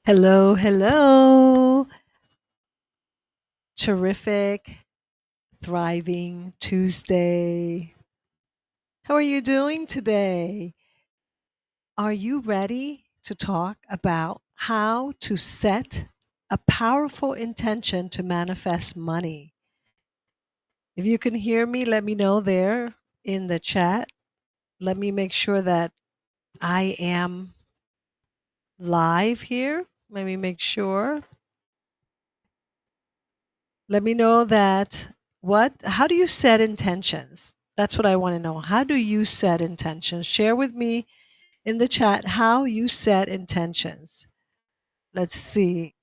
Hello, hello. Terrific, thriving Tuesday. How are you doing today? Are you ready to talk about how to set a powerful intention to manifest money? If you can hear me, let me know there in the chat. Let me make sure that I am live here. Let me make sure. Let me know that how do you set intentions? That's what I want to know. How do you set intentions? Share with me in the chat how you set intentions. Let's see.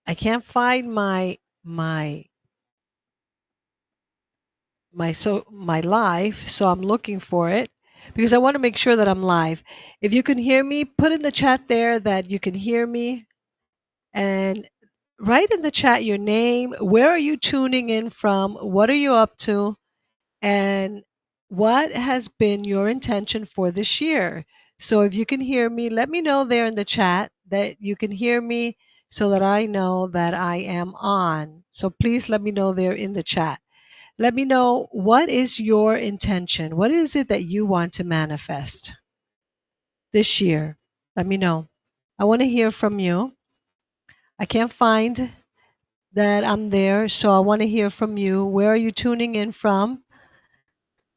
I can't find my my live, so I'm looking for it because I want to make sure that I'm live. If you can hear me, put in the chat there that you can hear me and write in the chat your name, where are you tuning in from, what are you up to? And what has been your intention for this year? So if you can hear me, let me know there in the chat that you can hear me so that I know that I am on. So please let me know there in the chat. Let me know what is your intention? What is it that you want to manifest this year? Let me know. I want to hear from you. I can't find that I'm there, so I want to hear from you. Where are you tuning in from?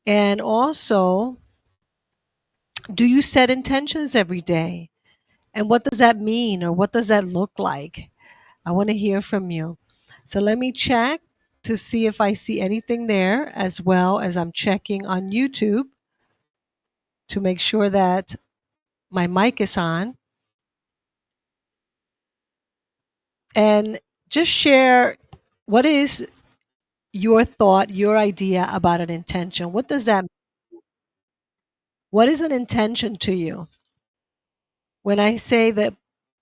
And also, do you set intentions every day? And what does that mean or what does that look like? I want to hear from you. So let me check to see if I see anything there, as well as I'm checking on YouTube to make sure that my mic is on. And just share, what is your thought, your idea about an intention? What is an intention to you? When I say that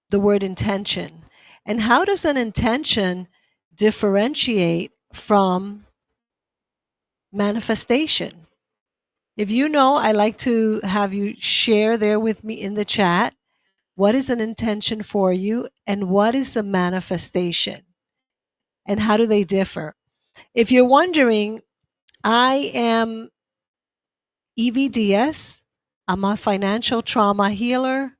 the word intention, and how does an intention differentiate from manifestation? If you know, I like to have you share there with me in the chat. What is an intention for you and what is a manifestation and how do they differ? If you're wondering, I am EVDS. I'm a financial trauma healer,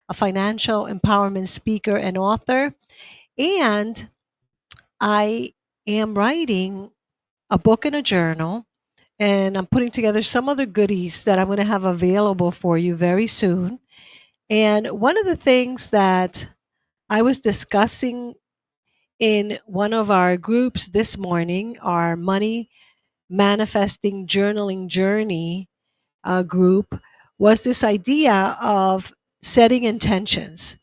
a financial empowerment speaker and author, and I am writing a book and a journal, and I'm putting together some other goodies that I'm going to have available for you very soon. And one of the things that I was discussing in one of our groups this morning, our money manifesting journaling journey group, was this idea of setting intentions.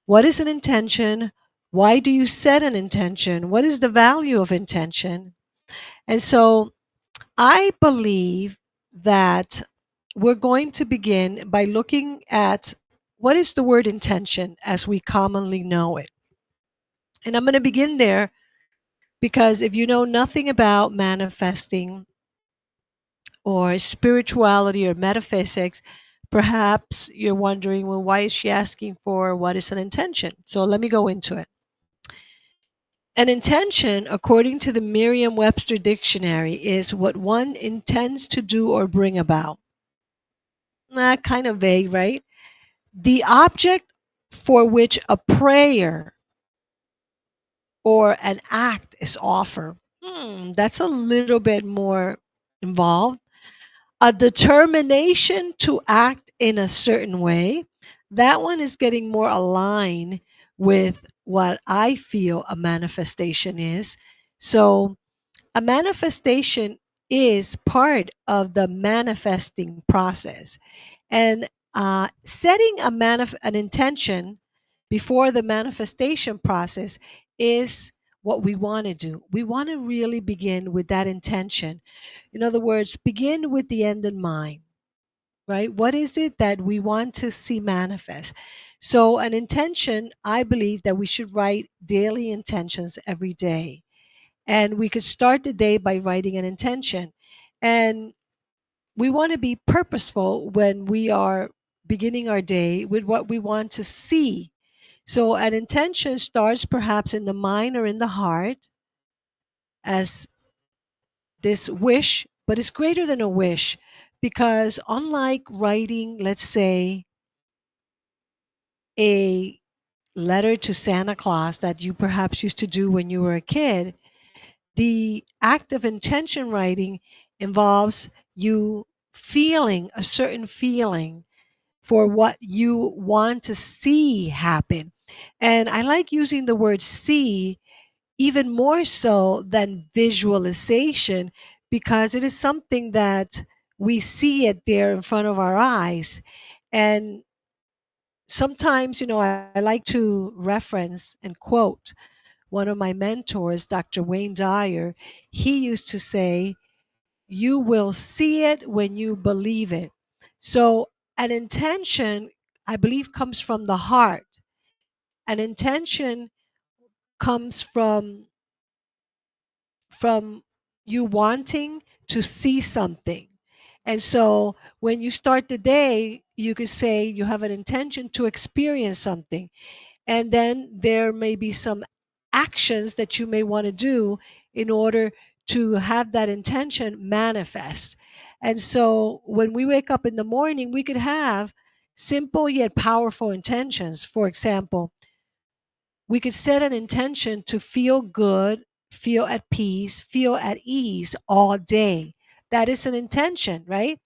What is an intention? Why do you set an intention? What is the value of intention? And so I believe that we're going to begin by looking at what is the word intention as we commonly know it. And I'm going to begin there because if you know nothing about manifesting or spirituality or metaphysics, perhaps you're wondering, well, why is she asking for what is an intention? So let me go into it. An intention, according to the Merriam-Webster dictionary, is what one intends to do or bring about. Kind of vague, right? The object for which a prayer or an act is offered. That's a little bit more involved. A determination to act in a certain way. That one is getting more aligned with what I feel a manifestation is. So a manifestation is part of the manifesting process. And setting an intention before the manifestation process is what we want to do. We want to really begin with that intention. In other words, begin with the end in mind, right? What is it that we want to see manifest? So, an intention, I believe that we should write daily intentions every day. And we could start the day by writing an intention. And we want to be purposeful when we are beginning our day with what we want to see. So an intention starts perhaps in the mind or in the heart as this wish, but it's greater than a wish because unlike writing, let's say, a letter to Santa Claus that you perhaps used to do when you were a kid, the act of intention writing involves you feeling a certain feeling for what you want to see happen. And I like using the word see even more so than visualization because it is something that we see it there in front of our eyes. And sometimes, I like to reference and quote one of my mentors, Dr. Wayne Dyer. He used to say, you will see it when you believe it. So, an intention, I believe, comes from the heart. An intention comes from you wanting to see something. And so, when you start the day, you could say you have an intention to experience something. And then there may be some actions that you may want to do in order to have that intention manifest. And so when we wake up in the morning, we could have simple yet powerful intentions. For example, we could set an intention to feel good, feel at peace, feel at ease all day. That is an intention, right?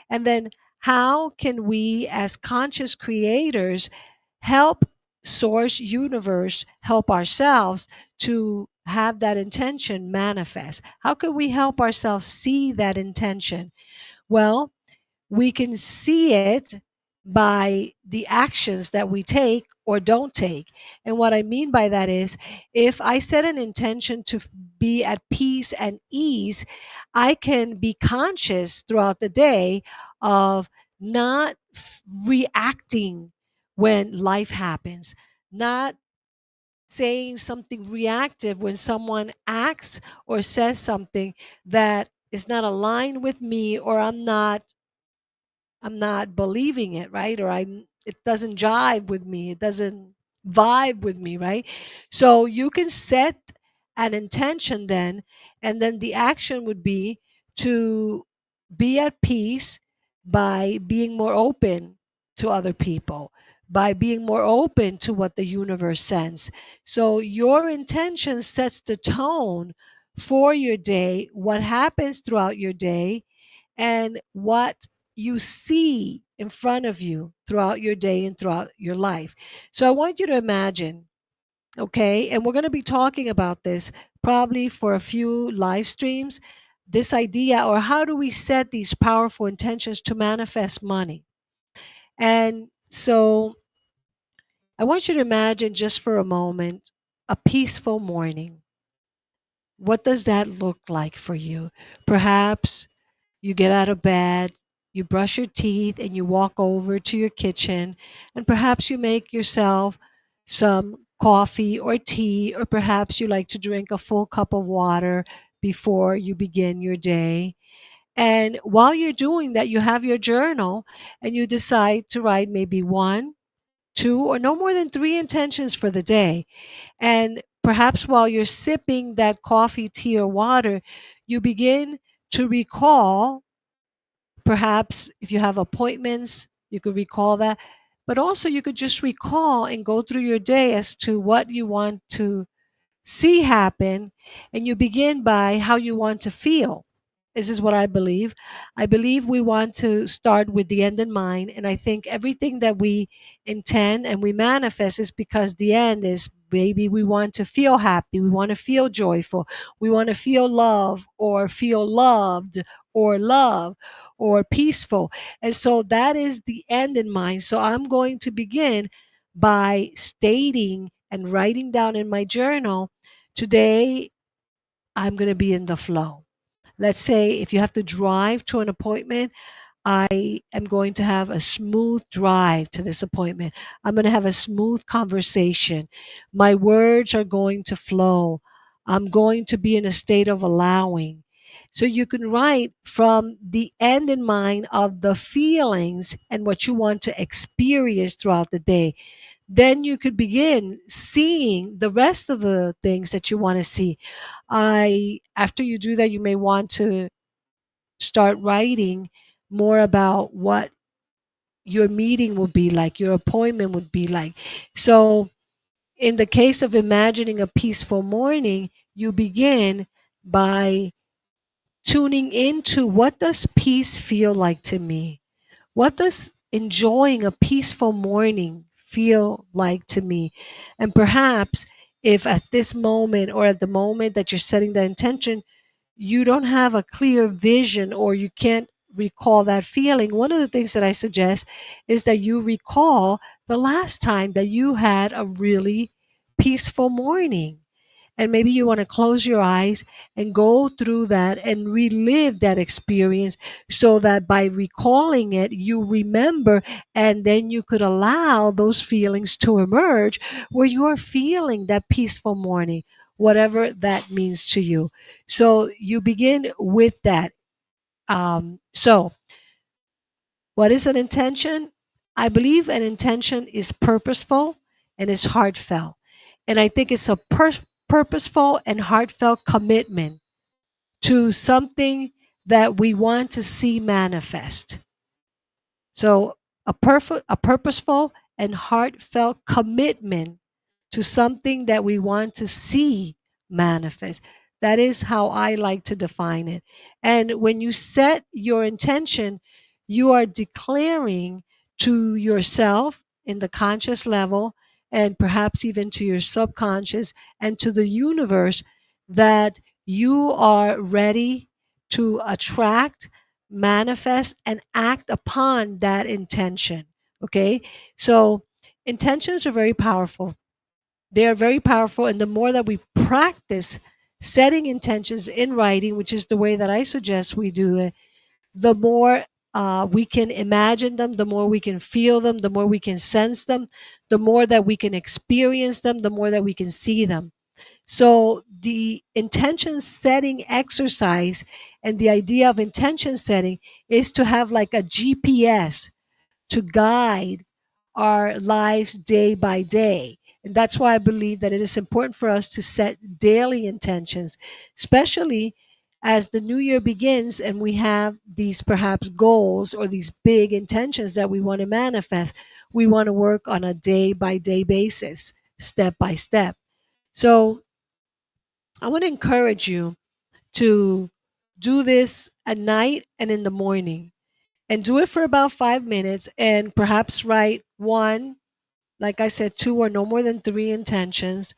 And then how can we, as conscious creators, help source universe, help ourselves to have that intention manifest? How can we help ourselves see that intention? Well, we can see it by the actions that we take or don't take. And what I mean by that is if I set an intention to be at peace and ease, I can be conscious throughout the day of not reacting when life happens, not saying something reactive when someone acts or says something that is not aligned with me or I'm not believing it, right? Or it doesn't jive with me. It doesn't vibe with me, right? So you can set an intention then, and then the action would be to be at peace by being more open to other people, by being more open to what the universe sends. So your intention sets the tone for your day, what happens throughout your day, and what you see in front of you throughout your day and throughout your life. So I want you to imagine, okay, and we're going to be talking about this probably for a few live streams, this idea or how do we set these powerful intentions to manifest money. And so I want you to imagine just for a moment a peaceful morning. What does that look like for you? Perhaps you get out of bed, you brush your teeth, and you walk over to your kitchen, and perhaps you make yourself some coffee or tea, or perhaps you like to drink a full cup of water before you begin your day. And while you're doing that, you have your journal and you decide to write maybe one, two, or no more than three intentions for the day. And perhaps while you're sipping that coffee, tea, or water, you begin to recall. Perhaps if you have appointments, you could recall that. But also, you could just recall and go through your day as to what you want to see happen, and you begin by how you want to feel. This is what I believe. I believe we want to start with the end in mind, and I think everything that we intend and we manifest is because the end is maybe we want to feel happy, we want to feel joyful, we want to feel love or feel loved or love or peaceful. And so that is the end in mind. So I'm going to begin by stating and writing down in my journal, today I'm going to be in the flow. Let's say if you have to drive to an appointment, I am going to have a smooth drive to this appointment. I'm going to have a smooth conversation. My words are going to flow. I'm going to be in a state of allowing. So you can write from the end in mind of the feelings and what you want to experience throughout the day. then you could begin seeing the rest of the things that you want to see. After you do that, you may want to start writing more about what your meeting will be like, your appointment would be like. So, in the case of imagining a peaceful morning, you begin by tuning into, what does peace feel like to me? What does enjoying a peaceful morning feel like to me? And perhaps if at this moment, or at the moment that you're setting the intention, you don't have a clear vision or you can't recall that feeling, one of the things that I suggest is that you recall the last time that you had a really peaceful morning. And maybe you want to close your eyes and go through that and relive that experience, so that by recalling it, you remember, and then you could allow those feelings to emerge where you're feeling that peaceful morning, whatever that means to you. So you begin with that. So, what is an intention? I believe an intention is purposeful and is heartfelt. And I think it's a purposeful and heartfelt commitment to something that we want to see manifest. So, a purposeful and heartfelt commitment to something that we want to see manifest. That is how I like to define it. And when you set your intention, you are declaring to yourself in the conscious level, and perhaps even to your subconscious and to the universe, that you are ready to attract, manifest, and act upon that intention. Okay? So, intentions are very powerful. They are very powerful. And the more that we practice setting intentions in writing, which is the way that I suggest we do it, the more we can imagine them, the more we can feel them, the more we can sense them, the more that we can experience them, the more that we can see them. So, the intention setting exercise, and the idea of intention setting, is to have like a GPS to guide our lives day by day. And that's why I believe that it is important for us to set daily intentions, especially as the new year begins and we have these perhaps goals or these big intentions that we want to manifest. We want to work on a day by day basis, step by step. So I want to encourage you to do this at night and in the morning, and do it for about 5 minutes, and perhaps write one, like I said, two or no more than three intentions.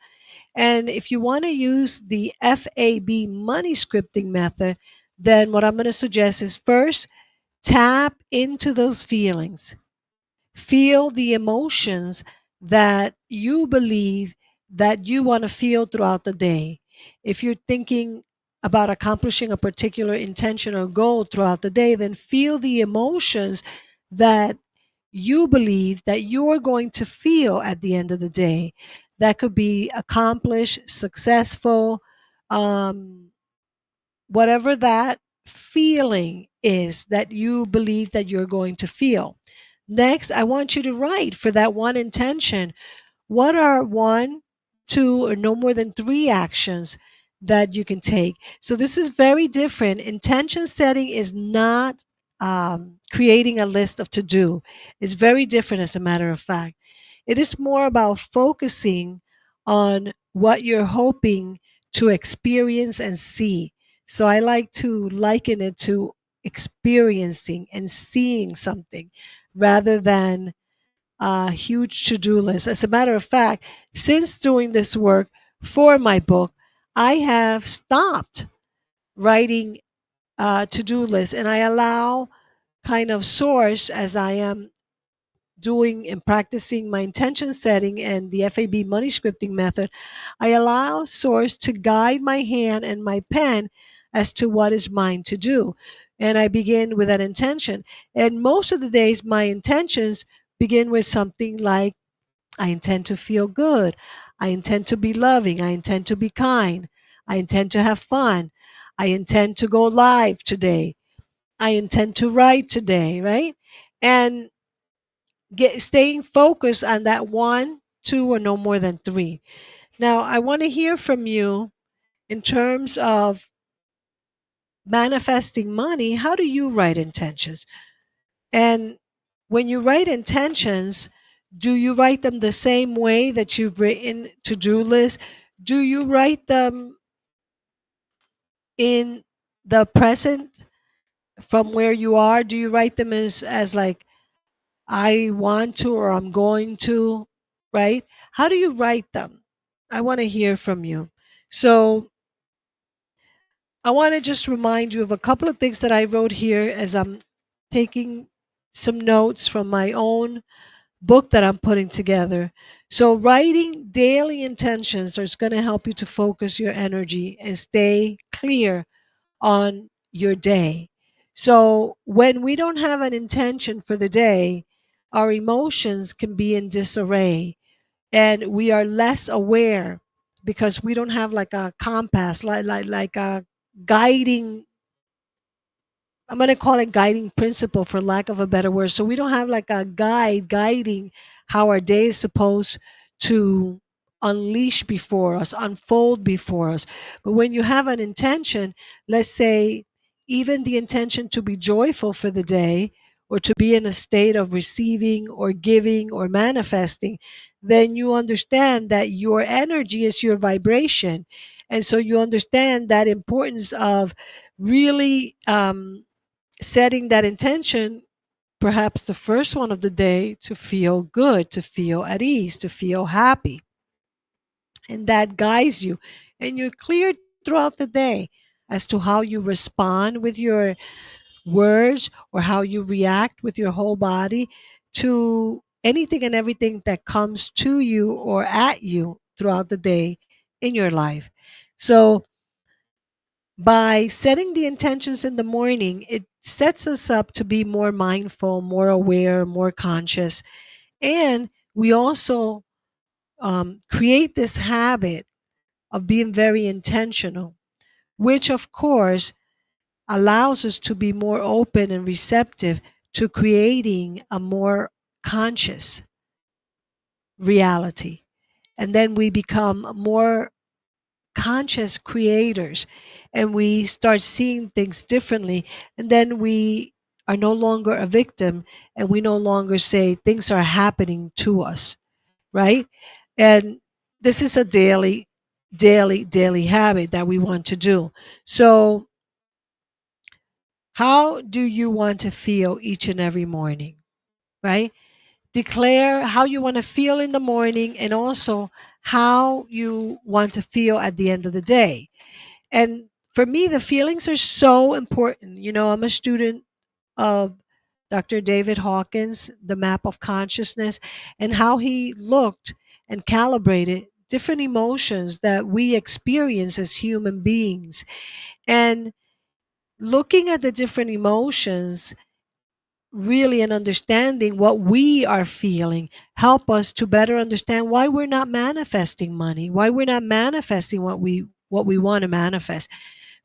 And if you want to use the FAB money scripting method, then what I'm going to suggest is, first, tap into those feelings. Feel the emotions that you believe that you want to feel throughout the day. If you're thinking about accomplishing a particular intention or goal throughout the day, then feel the emotions that you believe that you're going to feel at the end of the day. That could be accomplished, successful, um, whatever that feeling is that you believe that you're going to feel. Next, I want you to write for that one intention. What are one, two, or no more than three actions that you can take? So, this is very different. Intention setting is not creating a list of to do, it's very different, as a matter of fact. It is more about focusing on what you're hoping to experience and see. So, I like to liken it to experiencing and seeing something rather than a huge to do list. As a matter of fact, since doing this work for my book, I have stopped writing to do lists, and I allow kind of source, as I am doing and practicing my intention setting and the FAB money scripting method. I allow source to guide my hand and my pen as to what is mine to do. And I begin with an intention. And most of the days, my intentions begin with something like, I intend to feel good. I intend to be loving. I intend to be kind. I intend to have fun. I intend to go live today. I intend to write today, right? And staying focused on that one, two, or no more than three. Now, I want to hear from you in terms of manifesting money. How do you write intentions? And when you write intentions, do you write them the same way that you've written to-do lists? Do you write them in the present from where you are? Do you write them as like I want to or I'm going to, right? How do you write them? I want to hear from you. So I want to just remind you of a couple of things that I wrote here as I'm taking some notes from my own book that I'm putting together. So, writing daily intentions is going to help you to focus your energy and stay clear on your day. So, when we don't have an intention for the day, our emotions can be in disarray and we are less aware because we don't have like a compass, like a guiding, I'm going to call it guiding principle for lack of a better word. So we don't have like a guide guiding how our day is supposed to unleash before us, unfold before us. But when you have an intention, let's say even the intention to be joyful for the day or to be in a state of receiving or giving or manifesting, then you understand that your energy is your vibration. And so you understand that importance of really setting that intention, perhaps the first one of the day, to feel good, to feel at ease, to feel happy. And that guides you. And you're clear throughout the day as to how you respond with your words or how you react with your whole body to anything and everything that comes to you or at you throughout the day in your life. So, by setting the intentions in the morning, it sets us up to be more mindful, more aware, more conscious. And we also create this habit of being very intentional, which, of course, allows us to be more open and receptive to creating a more conscious reality. And then we become more conscious creators and we start seeing things differently, and then we are no longer a victim and we no longer say things are happening to us, right? And this is a daily habit that we want to do. So how do you want to feel each and every morning, right? Declare how you want to feel in the morning and also how you want to feel at the end of the day. And for me, the feelings are so important. You know, I'm a student of Dr. David Hawkins, The Map of Consciousness, and how he looked and calibrated different emotions that we experience as human beings. And looking at the different emotions really and understanding what we are feeling help us to better understand why we're not manifesting money, why we're not manifesting what we want to manifest.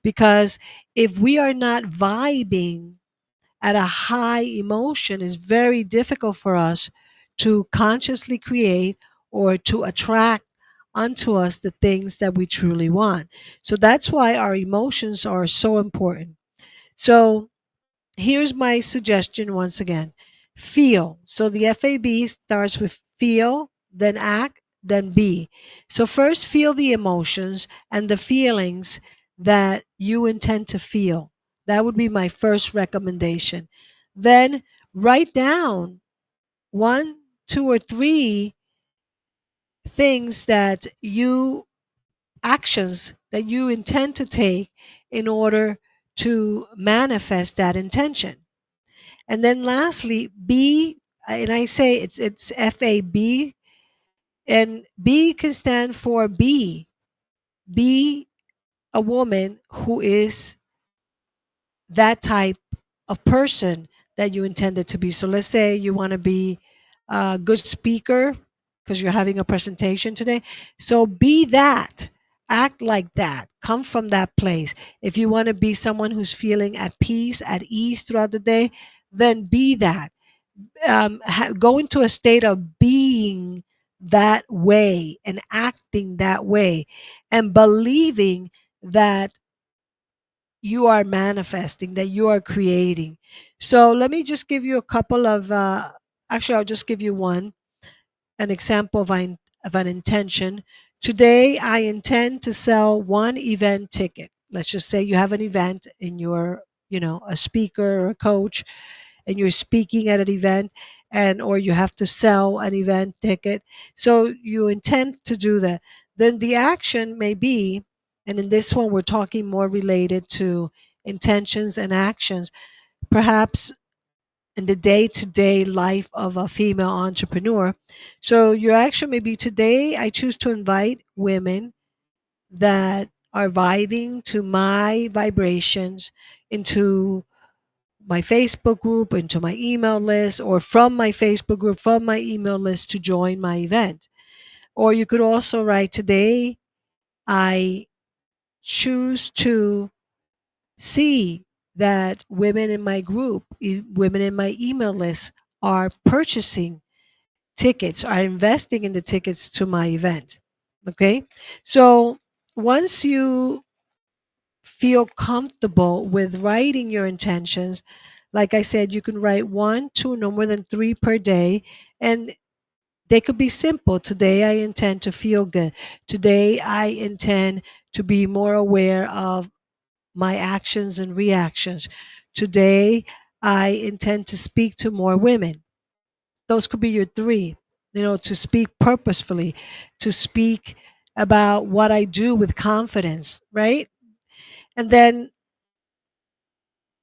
Because if we are not vibing at a high emotion, it's very difficult for us to consciously create or to attract unto us the things that we truly want. So that's why our emotions are so important. So here's my suggestion once again. Feel. So the FAB starts with feel, then act, then be. So first feel the emotions and the feelings that you intend to feel. That would be my first recommendation. Then write down one, two, or three things that you actions that you intend to take in order to manifest that intention. And then lastly, B, and I say it's FAB, and B can stand for be a woman who is that type of person that you intended to be. So let's say you want to be a good speaker because you're having a presentation today. So be that. Act like that. Come from that place. If you want to be someone who's feeling at peace, at ease throughout the day, then be that. go into a state of being that way and acting that way and believing that you are manifesting, that you are creating. So let me just give you a couple of, actually, I'll just give you one, an example of an intention. Today, I intend to sell one event ticket. Let's just say you have an event and you're, a speaker or a coach, and you're speaking at an event, and or you have to sell an event ticket. So you intend to do that. Then the action may be, and in this one we're talking more related to intentions and actions, perhaps in the day-to-day life of a female entrepreneur. So your action may be, today I choose to invite women that are vibing to my vibrations into my Facebook group, into my email list, or from my Facebook group, from my email list, to join my event. Or you could also write, today I choose to see that women in my group, women in my email list, are purchasing tickets, are investing in the tickets to my event. Okay. So once you feel comfortable with writing your intentions, like I said, you can write one, two, no more than three per day. And they could be simple. Today, I intend to feel good. Today, I intend to be more aware of my actions and reactions. Today, I intend to speak to more women. Those could be your three. To speak purposefully, to speak about what I do with confidence, right? And then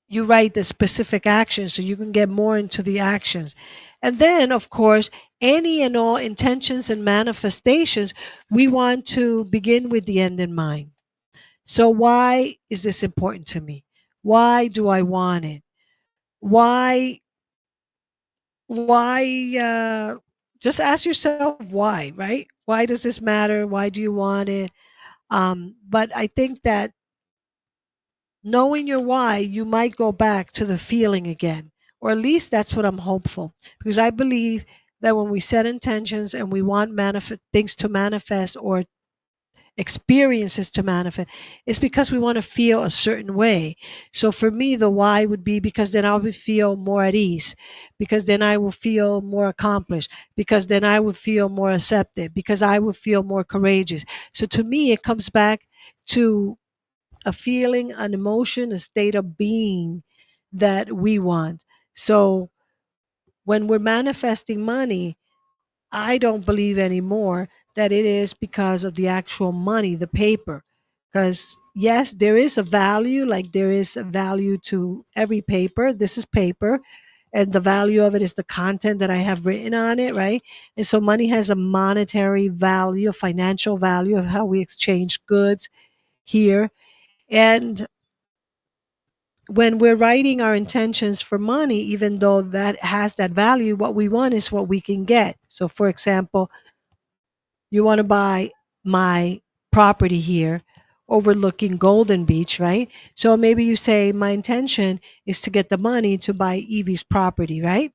you write the specific actions so you can get more into the actions. And then, of course, any and all intentions and manifestations, we want to begin with the end in mind. So, why is this important to me? Why do I want it? Why, why, just ask yourself why, right? Why does this matter? Why do you want it? But I think that knowing your why, you might go back to the feeling again, or at least that's what I'm hopeful. Because I believe that when we set intentions and we want things to manifest, or experiences to manifest, it's because we want to feel a certain way. So for me, the why would be because then I would feel more at ease, because then I will feel more accomplished, because then I would feel more accepted, because I would feel more courageous. So to me, it comes back to a feeling, an emotion, a state of being that we want. So when we're manifesting money, I don't believe anymore that it is because of the actual money, the paper. Because yes, there is a value, like there is a value to every paper. This is paper. And the value of it is the content that I have written on it, right? And so money has a monetary value, a financial value of how we exchange goods here. And when we're writing our intentions for money, even though that has that value, what we want is what we can get. So, for example, you want to buy my property here overlooking Golden Beach, right? So maybe you say, my intention is to get the money to buy Evie's property, right?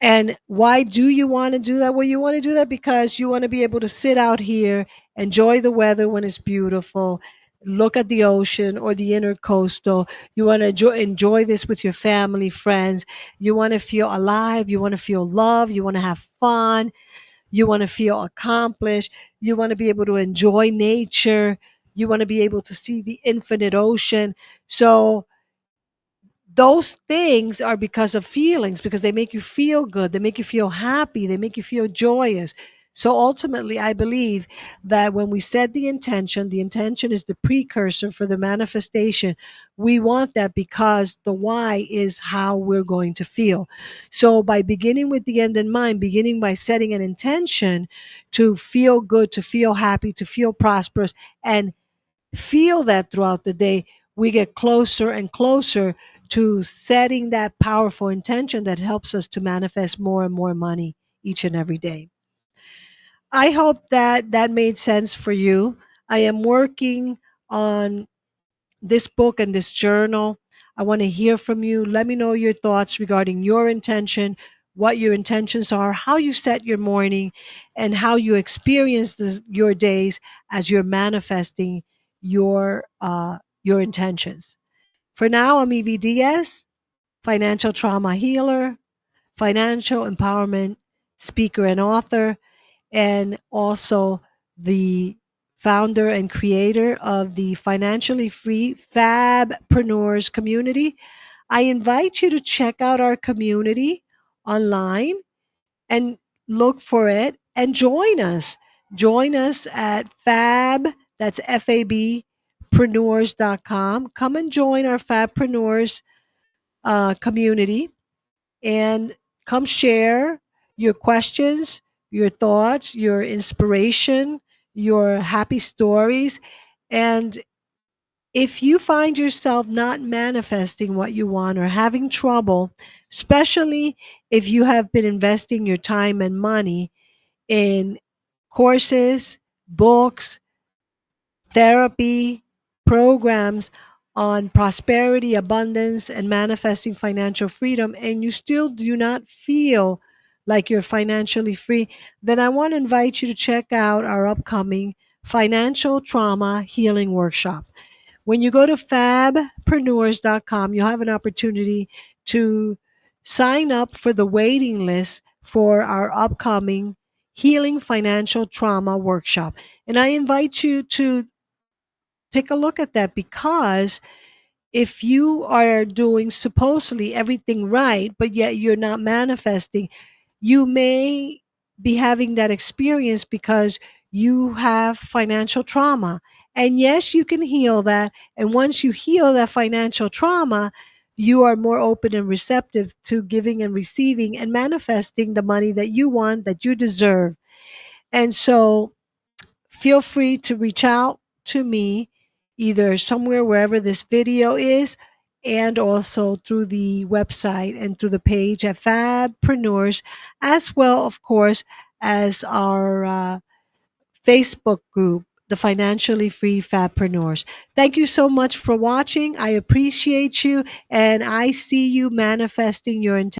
And why do you want to do that? Well, you want to do that because you want to be able to sit out here, enjoy the weather when it's beautiful, look at the ocean or the intercoastal. You want to enjoy this with your family, friends. You want to feel alive. You want to feel love. You want to have fun. You want to feel accomplished. You want to be able to enjoy nature. You want to be able to see the infinite ocean. So, those things are because of feelings, because they make you feel good, they make you feel happy, they make you feel joyous. So ultimately, I believe that when we set the intention is the precursor for the manifestation. We want that because the why is how we're going to feel. So by beginning with the end in mind, beginning by setting an intention to feel good, to feel happy, to feel prosperous, and feel that throughout the day, we get closer and closer to setting that powerful intention that helps us to manifest more and more money each and every day. I hope that that made sense for you. I am working on this book and this journal. I want to hear from you. Let me know your thoughts regarding your intention, what your intentions are, how you set your morning, and how you experience your days as you're manifesting your intentions. For now, I'm Evie Diaz, financial trauma healer, financial empowerment speaker and author, and also the founder and creator of the financially free Fabpreneurs community. I invite you to check out our community online and look for it and join us. Join us at Fab, that's FAB, preneurs.com. Come and join our Fabpreneurs community and come share your questions, your thoughts, your inspiration, your happy stories. And if you find yourself not manifesting what you want or having trouble, especially if you have been investing your time and money in courses, books, therapy, programs on prosperity, abundance, and manifesting financial freedom, and you still do not feel like you're financially free, then I want to invite you to check out our upcoming Financial Trauma Healing Workshop. When you go to fabpreneurs.com, you'll have an opportunity to sign up for the waiting list for our upcoming Healing Financial Trauma Workshop. And I invite you to take a look at that, because if you are doing supposedly everything right, but yet you're not manifesting, you may be having that experience because you have financial trauma. And yes, you can heal that. And once you heal that financial trauma, you are more open and receptive to giving and receiving and manifesting the money that you want, that you deserve. And so feel free to reach out to me either somewhere wherever this video is, and also through the website and through the page at Fabpreneurs, as well, of course, as our Facebook group, the Financially Free Fabpreneurs. Thank you so much for watching. I appreciate you, and I see you manifesting your intention.